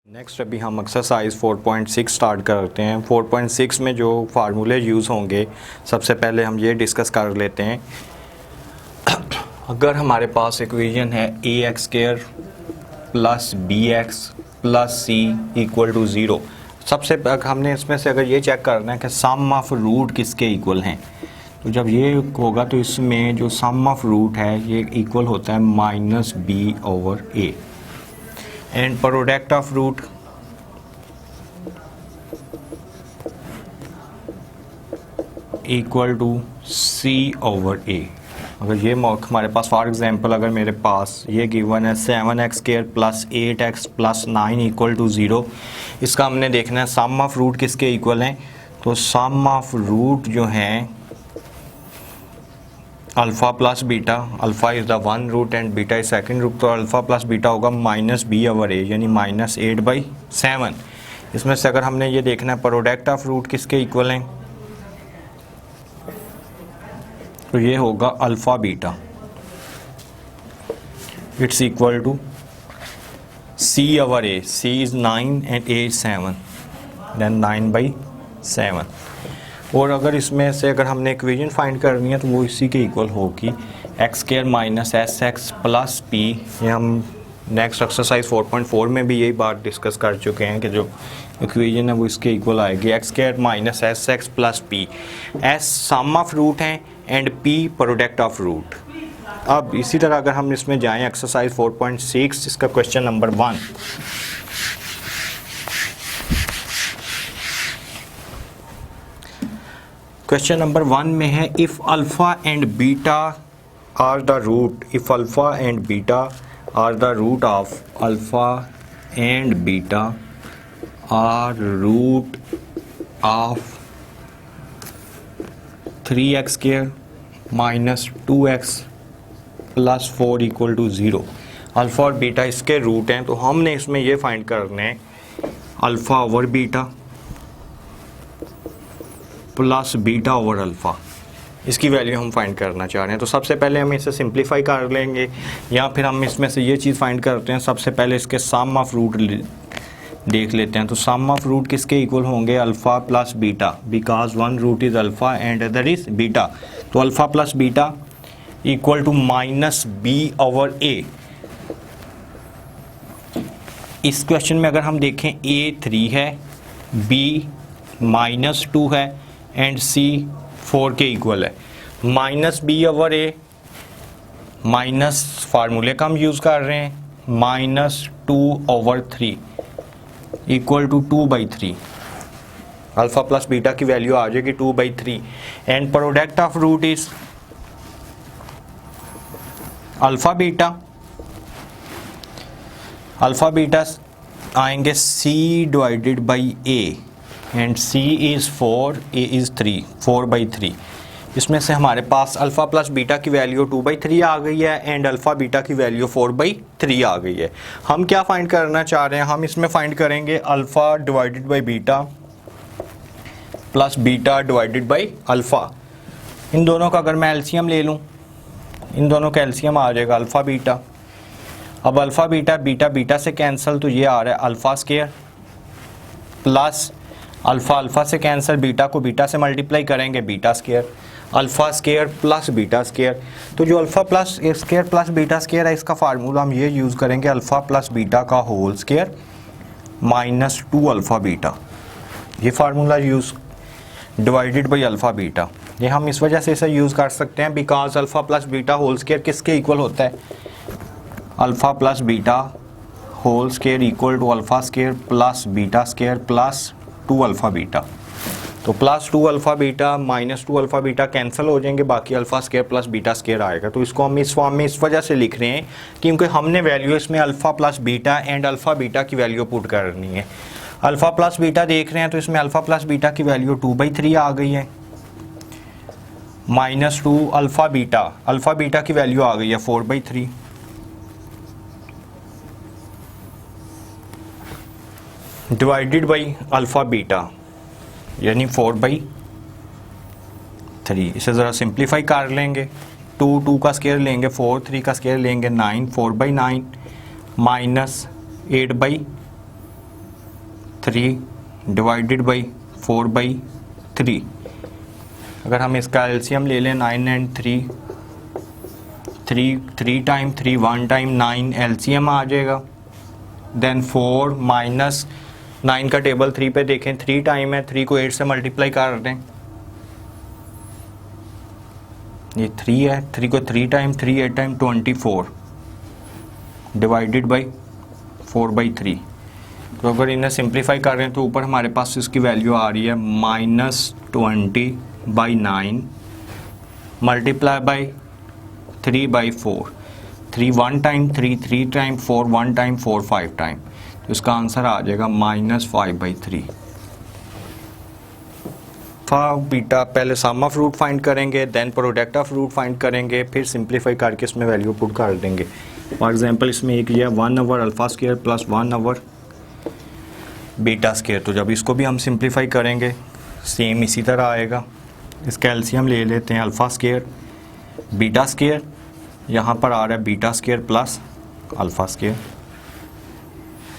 Next अभी हम exercise 4.6 start करते हैं। 4.6 में जो फार्मूले यूज़ होंगे सबसे पहले हम ये डिस्कस कर लेते हैं। अगर हमारे पास इक्वेशन है ax² plus bx plus c equal to 0, सबसे हमने इसमें से अगर ये चेक करना है कि सम ऑफ रूट किसके इक्वल हैं, तो जब ये होगा तो इसमें जो सम ऑफ रूट है ये इक्वल होता है -b/a and product of root equal to c/a। अगर ये हमारे पास फॉर एग्जांपल अगर मेरे पास ये गिवन है 7x² plus 8x plus 9 equal to 0, इसका हमने देखना है सम ऑफ रूट किसके इक्वल हैं। तो सम ऑफ रूट जो हैं alpha plus beta, alpha is the one root and beta is second root, तो अल्फ़ा प्लस बीटा होगा -b/a यानी -8/7। इसमें से अगर हमने ये देखना है प्रोडक्ट ऑफ रूट किसके इक्वल हैं, तो ये होगा alpha beta, it's equal to c/a, c is 9 and a is 7, then 9/7। और अगर इसमें से अगर हमने इक्वेशन फाइंड करनी है तो वो इसी के इक्वल होगी x² minus sx plus p। ये हम नेक्स्ट एक्सरसाइज 4.4 में भी यही बात डिस्कस कर चुके हैं कि जो इक्वेशन है वो इसके इक्वल आएगी x² minus sx plus p। s sum of root हैं and p product of root. अब इसी तरह अगर हम इसमें जाएं एक्सरसाइज 4.6, इसका क्वेश्चन नंबर 1, क्वेश्चन नंबर 1 में है if alpha and beta are the root, if alpha and beta are the root of, alpha and beta are root of 3x² minus 2x plus 4 equal to 0। Alpha और beta इसके root हैं, तो हमने इसमें ये find करने हैं alpha over beta plus beta over alpha, इसकी वैल्यू हम फाइंड करना चाह रहे हैं। तो सबसे पहले हम इसे सिंप्लीफाई कर लेंगे या फिर हम इसमें से ये चीज़ फाइंड करते हैं। सबसे पहले इसके सम ऑफ रूट देख लेते हैं। तो सम ऑफ रूट किसके इक्वल होंगे, alpha plus beta, because one root is alpha and other is beta. तो alpha plus beta equal to -b/a। इस क्वेश्चन में अगर हम देखें a 3 है, b -2 है एंड c 4 के इक्वल है। -b/a माइनस फार्मूले का हम यूज़ कर रहे हैं -2/3 equal to 2/3। Alpha plus beta की वैल्यू आ जाएगी 2/3 and product of root is alpha beta. Alpha beta आएंगे c/a and c is 4, a is 3, 4/3। इसमें से हमारे पास अल्फ़ा प्लस बीटा की वैल्यू 2/3 आ गई है एंड अल्फ़ा बीटा की वैल्यू 4/3 आ गई है। हम क्या फाइंड करना चाह रहे हैं, हम इसमें फाइंड करेंगे alpha divided by beta plus beta divided by alpha. इन दोनों का अगर मैं एलसीएम ले लूँ, इन दोनों का एलसीएम आ जाएगा अल्फ़ा बीटा। अब अल्फ़ा बीटा बीटा बीटा से कैंसिल, तो ये आ रहा है alpha square plus alpha alpha से कैंसिल, बीटा को बीटा से मल्टीप्लाई करेंगे beta square, alpha square plus beta square. तो जो alpha plus square plus beta square है, इसका फार्मूला हम ये यूज़ करेंगे अल्फ़ा प्लस बीटा का होल स्क्वायर -2 अल्फ़ा बीटा। ये formula use divided by alpha beta, ये हम इस वजह से इसे यूज़ कर सकते हैं because alpha plus beta whole square किसके इक्वल होता है, alpha plus beta whole square equal to alpha square plus beta square plus 2 alpha beta. तो +2 alpha beta -2 alpha beta cancel हो जाएंगे, बाकी alpha square plus beta square आएगा। तो इसको हम इस फॉर्म में इस वजह से लिख रहे हैं क्योंकि हमने वैल्यू इसमें alpha plus beta and alpha beta की वैल्यू पुट करनी है। अल्फ़ा प्लस बीटा देख रहे हैं तो इसमें अल्फ़ा प्लस बीटा की वैल्यू 2/3 आ गई है, -2 अल्फ़ा बीटा की वैल्यू आ गई है 4/3 डिवाइडेड बाई अल्फ़ा बीटा यानी 4/3। इसे ज़रा सिंप्लीफाई कर लेंगे, 2 का स्क्वायर लेंगे, 4 3 का स्क्वायर लेंगे 9, 4/9 -8/3 3 डिवाइडेड बाई 4/3। अगर हम इसका एलसीएम ले लें 9 एंड 3 टाइम 3 1 टाइम 9 एलसीएम आ जाएगा। देन 4 माइनस 9 का टेबल 3 पे देखें, 3 टाइम है, 3 को 8 से मल्टीप्लाई कर दें, ये 3 है, 3 को 3 टाइम 3 8 टाइम 24 डिवाइडेड बाई 4/3। तो अगर इन्हें सिंप्लीफाई कर रहे हैं तो ऊपर हमारे पास इसकी वैल्यू आ रही है -20/9 multiply by 3/4। 3 1 time 3 time 4 1 time 4 5 time, तो इसका आंसर आ जाएगा -5/3। बीटा पहले सम ऑफ रूट फाइंड करेंगे, then product of root find करेंगे, फिर सिंप्लीफाई करके इसमें वैल्यू पुट कर देंगे। फॉर एग्जांपल इसमें एक ये 1/, alpha square plus 1/, beta square. तो जब इसको भी हम सिंप्लीफाई करेंगे सेम इसी तरह आएगा। इसका एलसीएम ले लेते हैं, अल्फा स्क्वायर बीटा स्क्वायर, यहाँ पर आ रहा है beta square plus alpha square.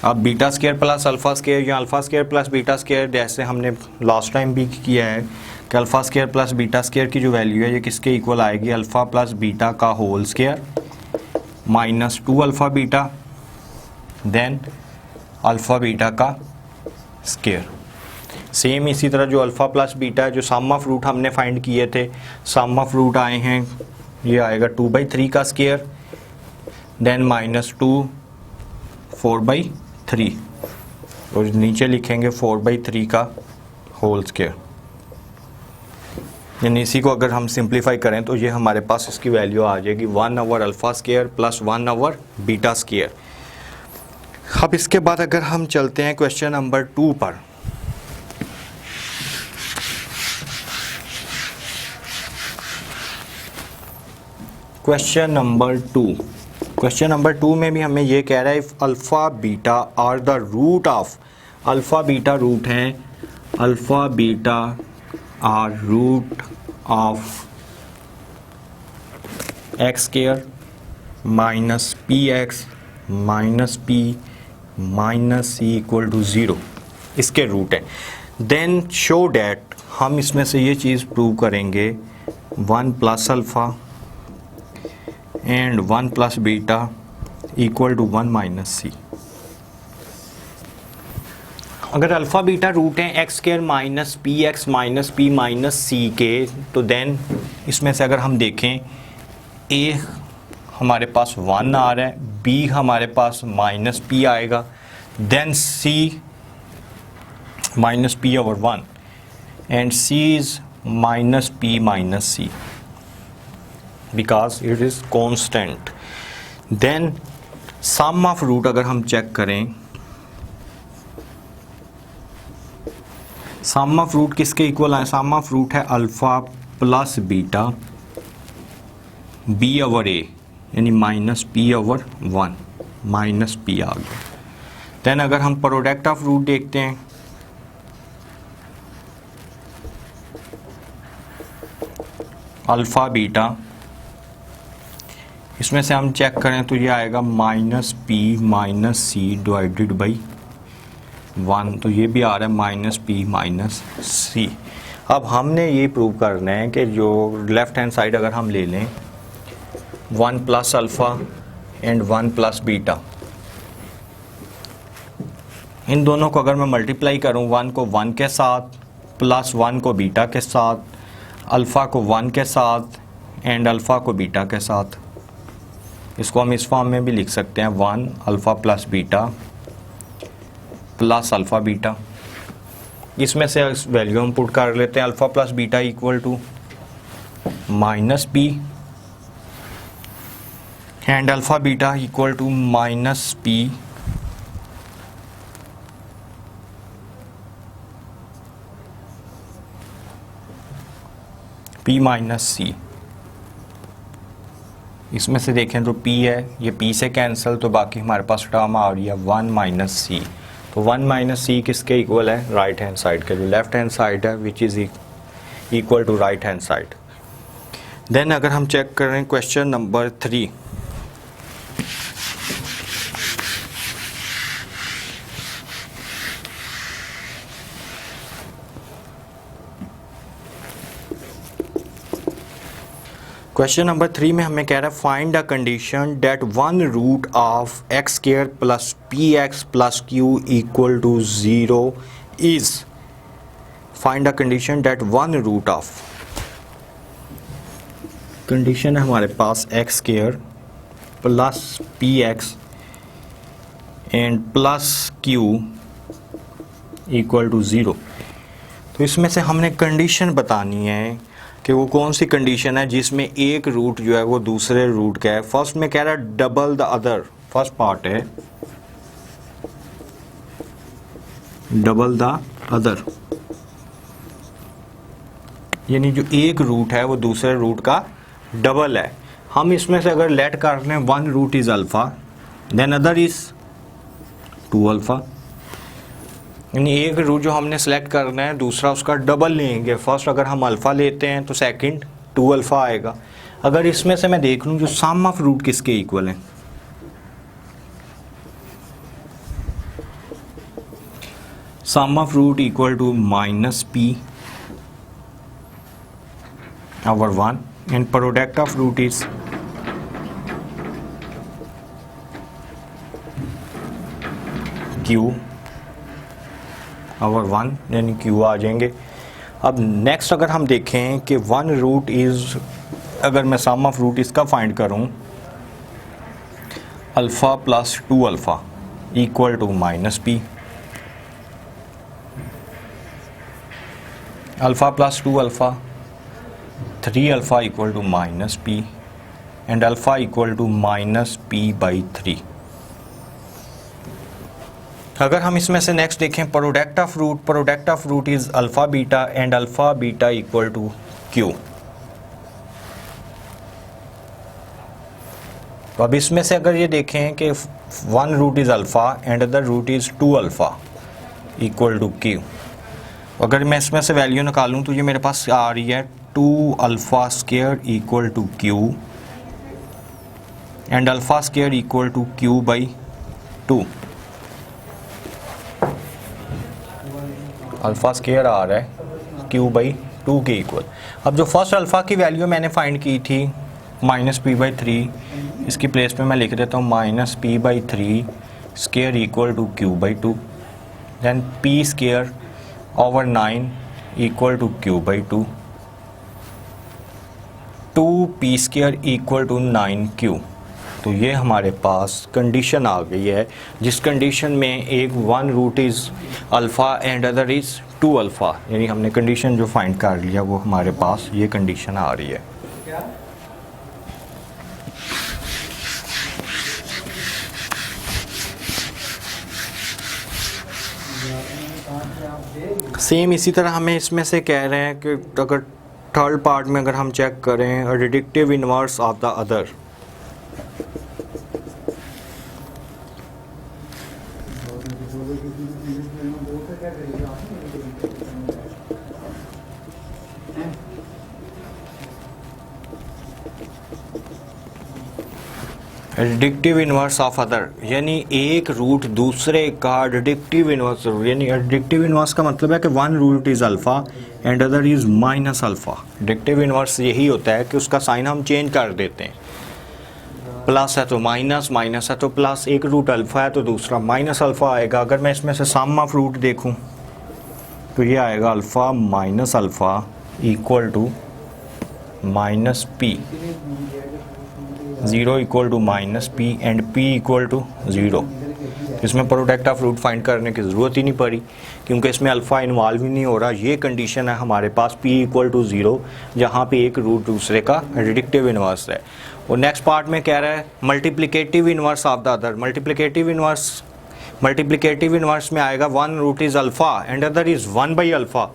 अब beta square plus alpha square या alpha square plus beta square, जैसे हमने लास्ट टाइम भी किया है कि alpha square plus beta square की जो वैल्यू है ये किसके इक्वल आएगी, अल्फा प्लस बीटा का whole square -2 alpha beta then alpha beta का स्क्वायर। सेम इसी तरह जो अल्फा प्लस बीटा है, जो सम ऑफ रूट हमने फाइंड किए थे, सम ऑफ रूट आए हैं, ये आएगा 2/3 का स्क्वायर देन -2 4/3, और नीचे लिखेंगे 4/3 का होल स्क्वायर। यानी इसी को अगर हम सिंप्लीफाई करें तो ये हमारे पास इसकी वैल्यू आ जाएगी 1/, alpha square plus 1/, beta square. अब इसके बाद अगर हम चलते हैं क्वेश्चन नंबर 2 पर, क्वेश्चन नंबर 2 में भी हमें ये कह रहा है if alpha beta are the root of, alpha beta root हैं, alpha beta are root of x square minus p x minus p minus c equal to 0, इसके रूट है, देन शो डैट, हम इसमें से ये चीज़ प्रूव करेंगे 1 plus alpha and 1 plus beta equal to 1 minus c. अगर alpha beta root हैं x square minus p x minus p minus c के, तो देन इसमें से अगर हम देखें ए हमारे पास 1 आ रहा है, बी हमारे पास माइनस पी आएगा, then c minus p over 1 and c is minus p minus c because it is constant। then sum of root अगर हम चेक करें, sum of root किसके इक्वल है, sum of root है alpha plus beta b over a, यानी minus p over 1 minus p आ गया। Then अगर हम प्रोडक्ट ऑफ रूट देखते हैं, अल्फा बीटा, इसमें से हम चेक करें तो ये आएगा minus p minus c divided by 1, तो ये भी आ रहा है माइनस पी माइनस सी। अब हमने ये प्रूव करना है कि जो लेफ़्ट हैंड साइड अगर हम ले लें 1 plus alpha and 1 plus beta, इन दोनों को अगर मैं मल्टीप्लाई करूं, 1 को 1 के साथ प्लस 1 को बीटा के साथ, अल्फ़ा को 1 के साथ एंड अल्फ़ा को बीटा के साथ, इसको हम इस फॉर्म में भी लिख सकते हैं 1 alpha plus beta plus alpha beta. इसमें से वैल्यू हम पुट कर लेते हैं, alpha plus beta equal to minus p and alpha beta equal to minus p minus c. इसमें से देखें तो p है, ये p से कैंसिल, तो बाकी हमारे पास टर्म आ रही है 1 माइनस सी। तो 1 माइनस सी किसके इक्वल है, राइट हैंड साइड के, जो लेफ्ट हैंड साइड है which is equal to right hand side. Then अगर हम चेक करें क्वेश्चन नंबर 3, क्वेश्चन नंबर 3 में हमें कह रहा है find the condition that one root of x square plus p x plus q equal to 0 is, find the condition that one root of, condition है हमारे पास x square plus p x and plus q equal to 0। तो इसमें से हमने condition बतानी है कि वो कौन सी कंडीशन है जिसमें एक रूट जो है वो दूसरे रूट का है। फर्स्ट में कह रहा है double the other, first part है डबल द अदर, यानी जो एक रूट है वो दूसरे रूट का डबल है। हम इसमें से अगर लेट कर लें one root is alpha then other is 2 alpha, यानी एक रूट जो हमने सेलेक्ट करना है दूसरा उसका डबल लेंगे। फर्स्ट अगर हम अल्फ़ा लेते हैं तो सेकंड 2 अल्फ़ा आएगा। अगर इसमें से मैं देख लूँ जो सम ऑफ रूट किसके इक्वल है, sum of root equal to minus p over 1 and product of root is q over 1, यानी क्यू आ जाएंगे। अब नेक्स्ट अगर हम देखें कि वन रूट इज़, अगर मैं सम ऑफ रूट इसका फाइंड करूं alpha plus 2 alpha equal to minus p, alpha plus 2 alpha 3 alpha equal to minus p and alpha equal to minus p by 3। अगर हम इसमें से नेक्स्ट देखें product of root is alpha beta and alpha beta equal to q. तो अब इसमें से अगर ये देखें कि one root is alpha and other root is 2 alpha equal to Q, अगर मैं इसमें से वैल्यू निकालूं तो ये मेरे पास आ रही है 2 alpha square equal to q and alpha square equal to q by 2। Alpha square आ रहा है क्यू बाई 2 के इक्वल। अब जो फर्स्ट अल्फ़ा की वैल्यू मैंने फाइंड की थी माइनस पी बाई 3, इसकी प्लेस पे मैं लिख देता हूँ minus p by 3 square equal to q by 2, then p square over 9 equal to q by 2, 2 p square equal to 9 q. तो ये हमारे पास कंडीशन आ गई है जिस कंडीशन में एक one root is alpha and other is 2 alpha, यानी हमने कंडीशन जो फाइंड कर लिया वो हमारे पास ये कंडीशन आ रही है। सेम इसी तरह हमें इसमें से कह रहे हैं कि अगर थर्ड पार्ट में अगर हम चेक करें deductive inverse of the other, deductive inverse of other, यानी एक रूट दूसरे का डिडक्टिव इनवर्स, यानी डिडक्टिव इनवर्स का मतलब है कि one root is alpha and other is minus alpha. Deductive inverse यही होता है कि उसका साइन हम चेंज कर देते हैं, प्लस है तो माइनस, माइनस है तो प्लस, एक रूट अल्फ़ा है तो दूसरा माइनस अल्फ़ा आएगा। अगर मैं इसमें से सम ऑफ रूट देखूं तो ये आएगा alpha minus alpha equal to minus p, 0 equal to minus p and p equal to 0। इसमें प्रोडक्ट ऑफ रूट फाइंड करने की ज़रूरत ही नहीं पड़ी क्योंकि इसमें अल्फ़ा इन्वॉल्व ही नहीं हो रहा। ये कंडीशन है हमारे पास p इक्वल टू 0 जहाँ पे एक रूट दूसरे का डिडक्टिव इनवर्स है। और नेक्स्ट पार्ट में कह रहा है multiplicative inverse of the other. Multiplicative inverse में आएगा one root is alpha and other is 1 by alpha.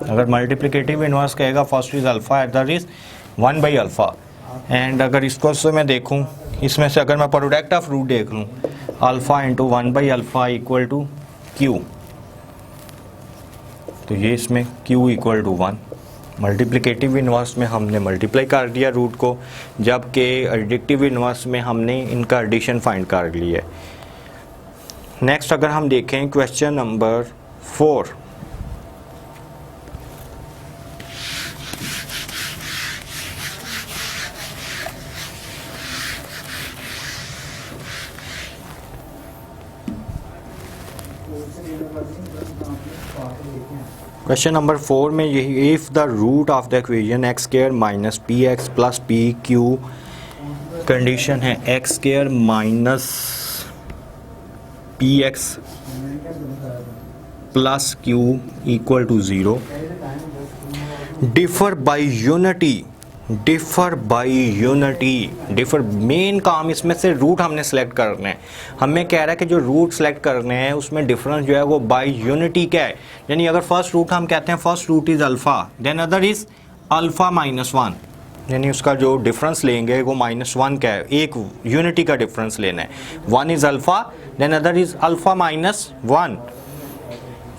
अगर मल्टीप्लिकेटिव इनवर्स कहेगा first is alpha other is 1 by alpha, and अगर इसको से मैं देखूं इसमें से अगर मैं प्रोडक्ट ऑफ रूट देख लूं alpha into 1 by alpha equal to q, तो ये इसमें q equal to 1। Multiplicative inverse में हमने मल्टीप्लाई कर दिया रूट को, जबकि एडिटिव इनवर्स में हमने इनका एडिशन फाइंड कर लिया है। नेक्स्ट अगर हम देखें क्वेश्चन नंबर 4, क्वेश्चन नंबर 4 में यही, if the root of the equation x square minus p x plus p q, condition है x square minus p x plus q equal to 0, differ by unity, differ by unity, differ main काम इसमें से root हमने select करना है। हमें कह रहा है कि जो रूट सेलेक्ट करने हैं उसमें डिफरेंस जो है वो बाय यूनिटी क्या है, यानी अगर फर्स्ट रूट हम कहते हैं first root is alpha, then other is alpha minus 1, यानी उसका जो डिफरेंस लेंगे वो -1 क्या है, एक यूनिटी का डिफरेंस लेना है। 1 is alpha, then other is alpha minus 1।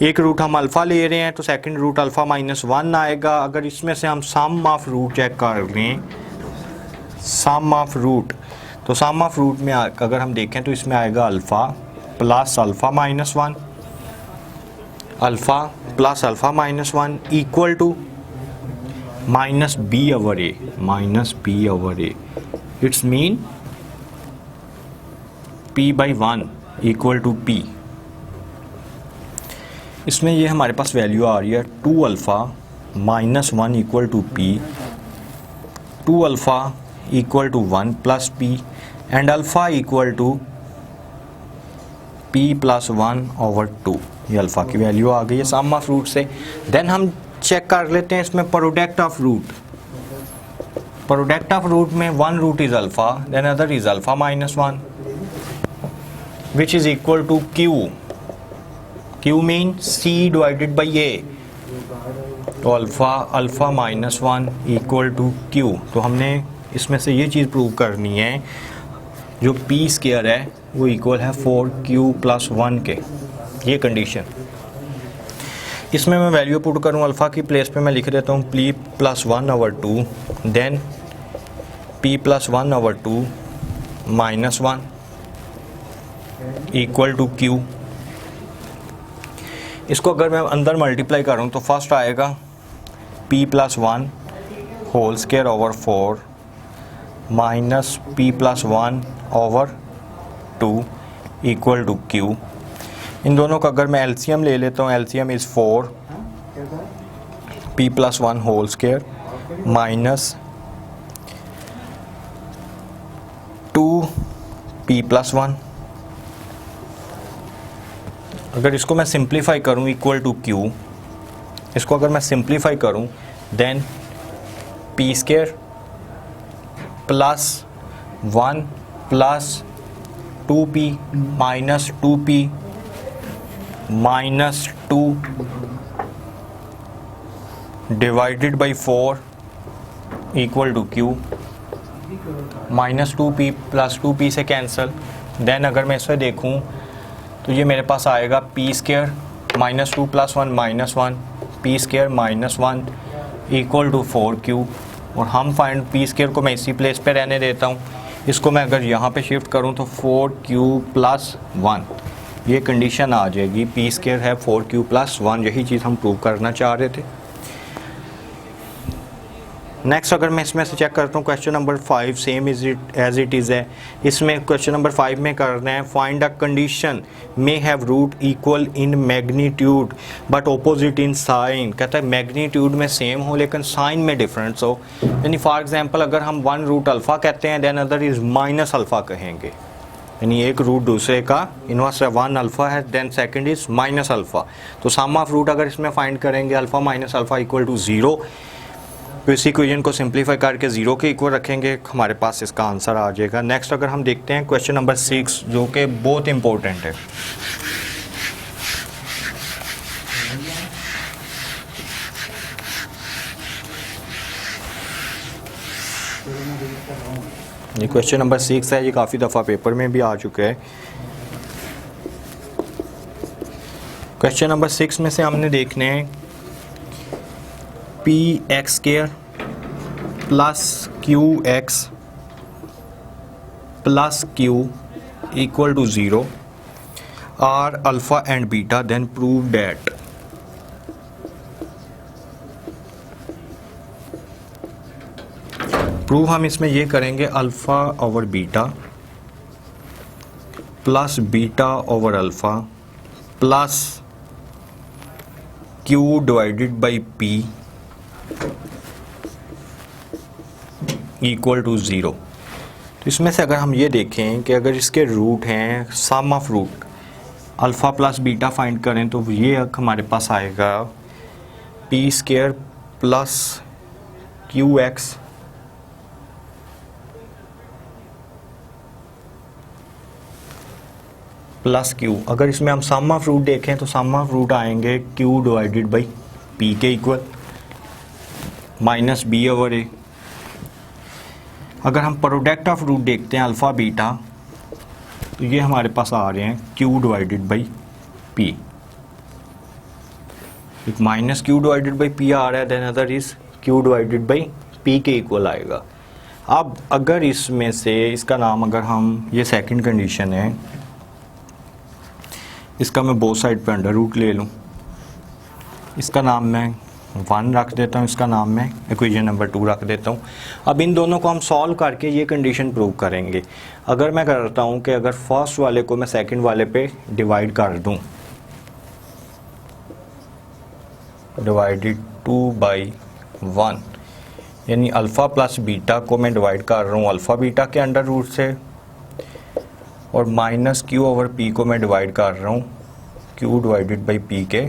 एक रूट हम अल्फ़ा ले रहे हैं तो सेकंड रूट अल्फ़ा माइनस 1 आएगा। अगर इसमें से हम सम ऑफ रूट चेक कर लें, सम ऑफ रूट, तो सम ऑफ रूट में अगर हम देखें तो इसमें आएगा alpha plus alpha minus 1, alpha plus alpha minus 1 equal to minus b over a, minus b over a, it's mean p by 1 equal to p. इसमें ये हमारे पास वैल्यू आ रही है 2 alpha minus 1 equal to p, 2 alpha equal to 1 plus p and alpha equal to p plus 1 over 2। ये alpha की value आ गई है सम ऑफ रूट से। देन हम चेक कर लेते हैं इसमें product of root. Product of root में one root is alpha, then other is alpha minus 1 which is equal to q. Q mean C divided by A, तो alpha minus 1 equal to Q। तो हमने इसमें से ये चीज़ prove करनी है, जो P स्क्वायर है वो इक्वल है 4Q प्लस 1 के, ये कंडीशन। इसमें मैं वैल्यू पुट करूँ अल्फ़ा की प्लेस पे मैं लिख देता हूँ P plus 1 over 2, then P plus 1 over 2 minus 1 equal to Q। इसको अगर मैं अंदर मल्टीप्लाई करूँ तो फर्स्ट आएगा p plus 1 whole square over 4 minus p plus 1 over 2 equal to q। इन दोनों का अगर मैं एलसीएम ले लेता हूँ, LCM is 4 p plus 1 whole square minus 2 p plus 1। अगर इसको मैं सिंप्लीफाई करूं इक्वल टू क्यू, इसको अगर मैं सिंप्लीफाई करूं then p square plus 1 plus 2p minus 2p minus 2 divided by 4 equal to q, minus 2p plus 2p से cancel. Then अगर मैं इसे देखूं तो ये मेरे पास आएगा p square minus 2 plus 1 minus 1, p square minus 1 equal to 4Q। और हम फाइंड पी स्क्वायर को मैं इसी प्लेस पे रहने देता हूँ, इसको मैं अगर यहाँ पे शिफ्ट करूँ तो 4Q प्लस 1, ये कंडीशन आ जाएगी। पी स्क्वायर है 4Q प्लस 1, यही चीज़ हम प्रूव करना चाह रहे थे। नेक्स्ट अगर मैं इसमें से चेक करता हूँ question number 5 same is it as it is है। इसमें क्वेश्चन नंबर 5 में करना है find a condition may have root equal in magnitude but opposite in sign. कहता है मैग्नीट्यूड में सेम हो लेकिन साइन में डिफरेंस हो। यानी फॉर एग्जांपल अगर हम वन रूट अल्फ़ा कहते हैं then other is minus alpha कहेंगे, यानी एक रूट दूसरे का इनवर्स है, वन अल्फ़ा है then second is minus alpha. तो सम ऑफ रूट अगर इसमें फाइंड करेंगे alpha minus alpha equal to 0, तो इस इक्वेशन को सिंप्लीफाई करके 0 के इक्वल रखेंगे, हमारे पास इसका आंसर आ जाएगा। नेक्स्ट अगर हम देखते हैं क्वेश्चन नंबर 6 जो कि बहुत इंपॉर्टेंट है। ये क्वेश्चन नंबर 6 है, ये काफ़ी दफ़ा पेपर में भी आ चुका है। क्वेश्चन नंबर 6 में से हमने देखने हैं p x square plus q x plus q equal to 0 are alpha and beta, then prove that. Prove हम इसमें ये करेंगे alpha over beta plus beta over alpha plus q divided by p equal to zero. तो इसमें से अगर हम ये देखें कि अगर इसके रूट हैं sum of root alpha plus beta find करें तो ये हमारे पास आएगा p square plus q x plus q. अगर इसमें हम सम ऑफ रूट देखें तो सम ऑफ रूट आएंगे क्यू डिवाइडेड बाई पी के equal minus b over a. अगर हम प्रोडक्ट ऑफ रूट देखते हैं अल्फ़ा बीटा तो ये हमारे पास आ रहे हैं क्यू डिवाइडेड बाई पी। एक minus q divided by p आ रहा है, then other is q divided by p के इक्वल आएगा। अब अगर इसमें से इसका नाम अगर हम ये सेकंड कंडीशन है इसका मैं बोथ साइड पे अंडर रूट ले लूँ, इसका नाम मैं 1 रख देता हूँ, इसका नाम मैं इक्वेशन नंबर 2 रख देता हूँ। अब इन दोनों को हम सॉल्व करके ये कंडीशन प्रूव करेंगे। अगर मैं करता हूँ कि अगर फर्स्ट वाले को मैं सेकंड वाले पे डिवाइड कर दूँ, डिवाइडेड 2/1, यानी अल्फ़ा प्लस बीटा को मैं डिवाइड कर रहा हूँ अल्फ़ा बीटा के अंडर रूट से, और माइनस क्यू ओवर पी को मैं डिवाइड कर रहा हूँ क्यू डिवाइडेड बाई पी के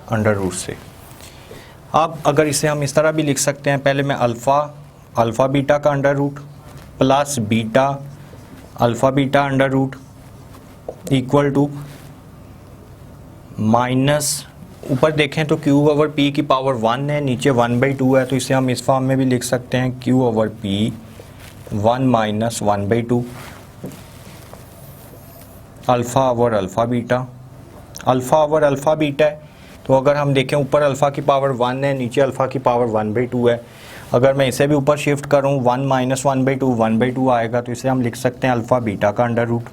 अंडर रूट से। अब अगर इसे हम इस तरह भी लिख सकते हैं, पहले मैं अल्फ़ा बीटा का under root plus beta alpha beta under root equal to minus, ऊपर देखें तो क्यू ओवर पी की पावर 1 है, नीचे 1/2 है, तो इसे हम इस फॉर्म में भी लिख सकते हैं Q over P 1 minus 1/2 alpha over alpha beta. Alpha over alpha beta है तो अगर हम देखें ऊपर अल्फ़ा की पावर 1 है, नीचे अल्फ़ा की पावर 1/2 है। अगर मैं इसे भी ऊपर शिफ्ट करूं 1 माइनस 1/2 आएगा, तो इसे हम लिख सकते हैं अल्फ़ा बीटा का under root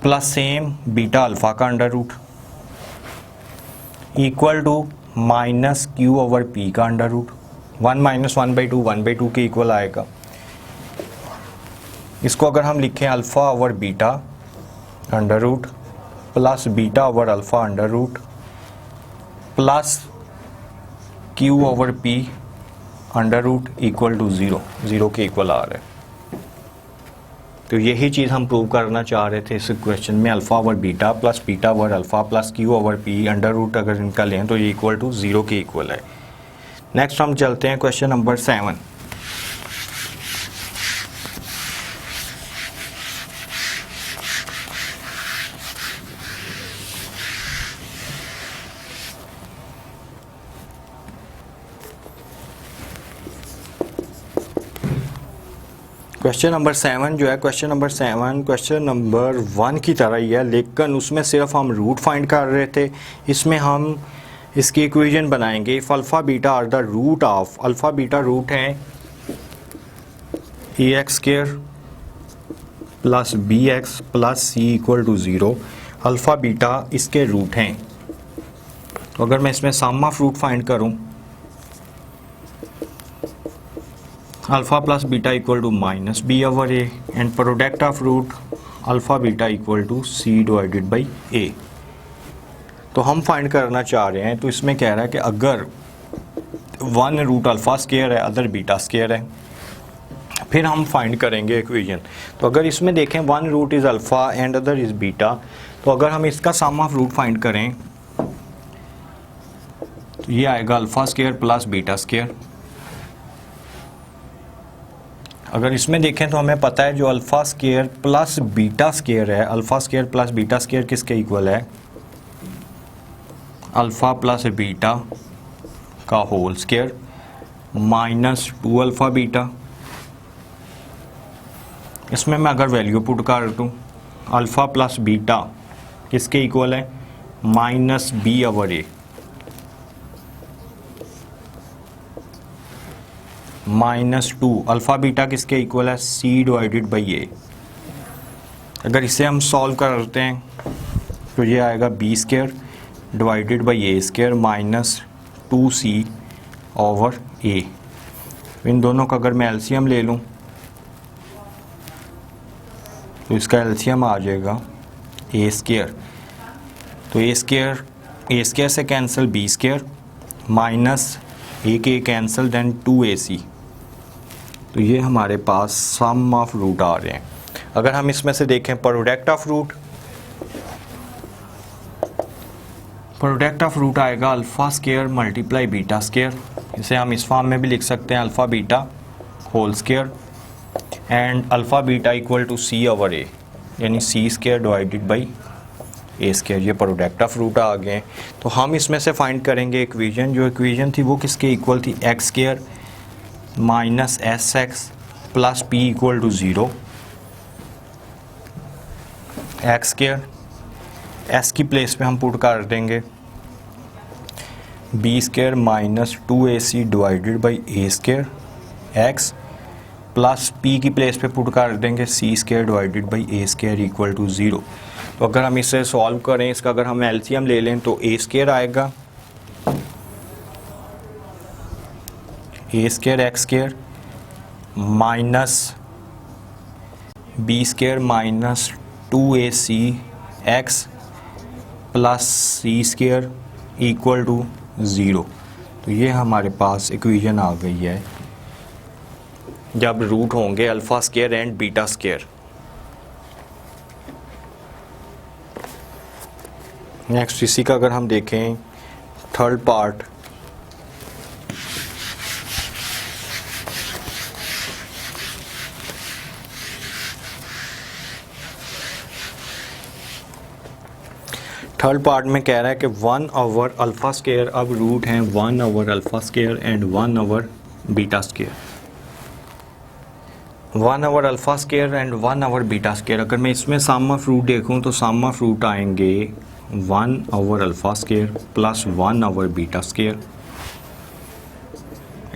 plus same beta alpha का under root equal to minus q over p का अंडर रूट। 1 माइनस 1/2 के इक्वल आएगा। इसको अगर हम लिखें alpha over beta under root plus beta over alpha under root plus q over p under root equal to 0 के equal आ रहा है। तो यही चीज़ हम प्रूव करना चाह रहे थे इस क्वेश्चन में, alpha over beta plus beta over alpha plus q over p under root अगर इनका लें तो ये इक्वल टू 0 के इक्वल है। नेक्स्ट हम चलते हैं क्वेश्चन नंबर 7। क्वेश्चन नंबर 7 जो है, क्वेश्चन नंबर 7 क्वेश्चन नंबर 1 की तरह ही है, लेकिन उसमें सिर्फ हम रूट फाइंड कर रहे थे। इसमें हम इसकी इक्वेशन बनाएंगे। If alpha beta are the root of, alpha beta root हैं a x square plus b x plus c equal to 0, alpha beta इसके रूट हैं। तो अगर मैं इसमें सम ऑफ रूट फाइंड करूँ, alpha plus beta equal to minus b over a and product of root alpha beta equal to c divided by a. तो हम find करना चाह रहे हैं, तो इसमें कह रहा है कि अगर 1 रूट अल्फ़ा स्क्वायर है अदर बीटा स्क्वायर है, फिर हम फाइंड करेंगे इक्वेशन। तो अगर इसमें देखें 1 root is alpha and other is beta, तो अगर हम इसका सम ऑफ रूट फाइंड करें तो ये आएगा alpha square plus beta square. अगर इसमें देखें तो हमें पता है जो alpha square plus beta square है, alpha square plus beta square किसके इक्वल है, अल्फ़ा प्लस बीटा का whole square minus 2 alpha beta. इसमें मैं अगर वैल्यू पुट कर दूँ, अल्फ़ा प्लस बीटा किसके इक्वल है, minus b over a minus 2 alpha beta किसके इक्वल है, सी डिवाइडेड बाई ए। अगर इसे हम सॉल्व करते हैं तो ये आएगा b square divided by a square minus 2c over a. इन दोनों का अगर मैं एलसीएम ले लूँ तो इसका एलसीएम आ जाएगा ए स्क्वायर। तो ए स्क्वायर ए स्केयर से कैंसिल बी स्केयर माइनस एक ए कैंसिल देन 2ac। तो ये हमारे पास सम ऑफ रूट आ रहे हैं। अगर हम इसमें से देखें प्रोडक्ट ऑफ रूट आएगा alpha square multiply beta square. इसे हम इस फॉर्म में भी लिख सकते हैं alpha beta whole square and alpha beta equal to c over a, यानी c square divided by a square. ये प्रोडक्ट ऑफ रूट आ गए। तो हम इसमें से फाइंड करेंगे इक्वेशन। जो इक्वेशन थी वो किसके इक्वल थी, x square minus s x plus p equal to 0। X square s की प्लेस पे हम पुट कर देंगे b square minus 2ac divided by a square x plus p की प्लेस पे पुट कर देंगे c square divided by a square equal to 0। तो अगर हम इसे सॉल्व करें, इसका अगर हम एलसीएम ले लें तो ए स्केयर आएगा a square x square minus b square minus 2ac x plus c square equal to 0। तो ये हमारे पास इक्वेशन आ गई है जब रूट होंगे alpha square and beta square. Next इसी का अगर हम देखें थर्ड पार्ट, में कह रहा है कि 1 ओवर अल्फ़ा स्केयर, अब रूट हैं 1 over alpha square and 1 over beta square. 1 over alpha square and 1 over beta square. अगर मैं इसमें सम ऑफ रूट देखूं तो सम ऑफ रूट आएंगे 1 over alpha square plus 1 over beta square.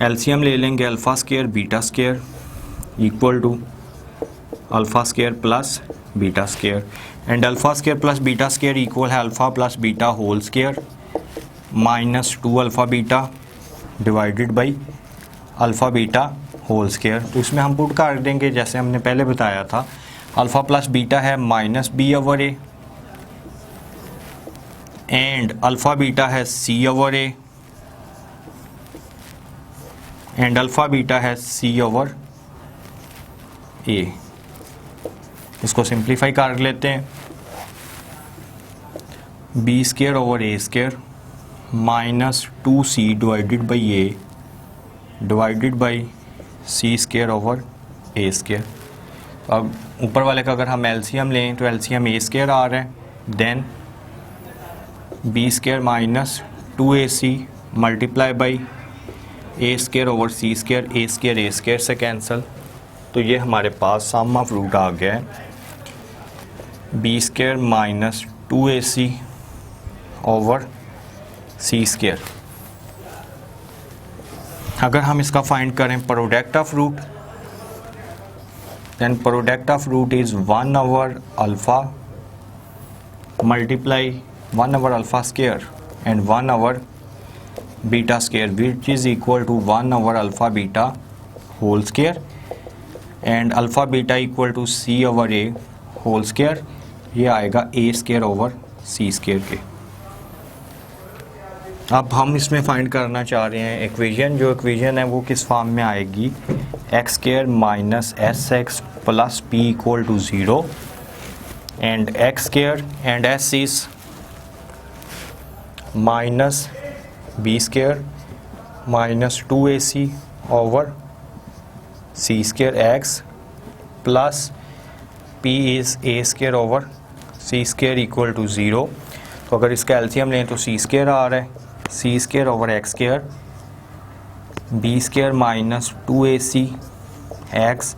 LCM ले लेंगे alpha square beta square equal to alpha square plus beta square and alpha square plus beta square equal है alpha plus beta whole square minus 2 alpha beta divided by alpha beta whole square. तो इसमें हम put कर देंगे जैसे हमने पहले बताया था, अल्फ़ा प्लस बीटा है minus b over a and alpha beta है c over a and alpha beta है सी ओवर ए। इसको सिंप्लीफाई कर लेते हैं, b square over a square minus 2c divided by a divided by c square over a square. अब ऊपर वाले का अगर हम एलसीएम लें तो एलसीएम ए स्केयर आ रहा है, then b square minus 2ac multiply by a square over c square, a square से कैंसिल। तो ये हमारे पास सम ऑफ रूट आ गया है b square minus 2ac over c square. अगर हम इसका फाइंड करें product of root, then product of root is 1 over alpha multiply 1 over alpha square and 1 over beta square which is equal to 1 over alpha beta whole square and alpha beta equal to c over a whole square. ये आएगा a square over c square के। अब हम इसमें find करना चाह रहे हैं इक्वेशन। जो इक्वेशन है वो किस फॉर्म में आएगी, x square minus s x plus p equal to 0 and x square and s is minus b square minus 2ac over c square x plus p is a square over c square equal to 0। तो अगर इसका LCM लें तो सी square आ रहा है, c square over x square b square minus 2ac x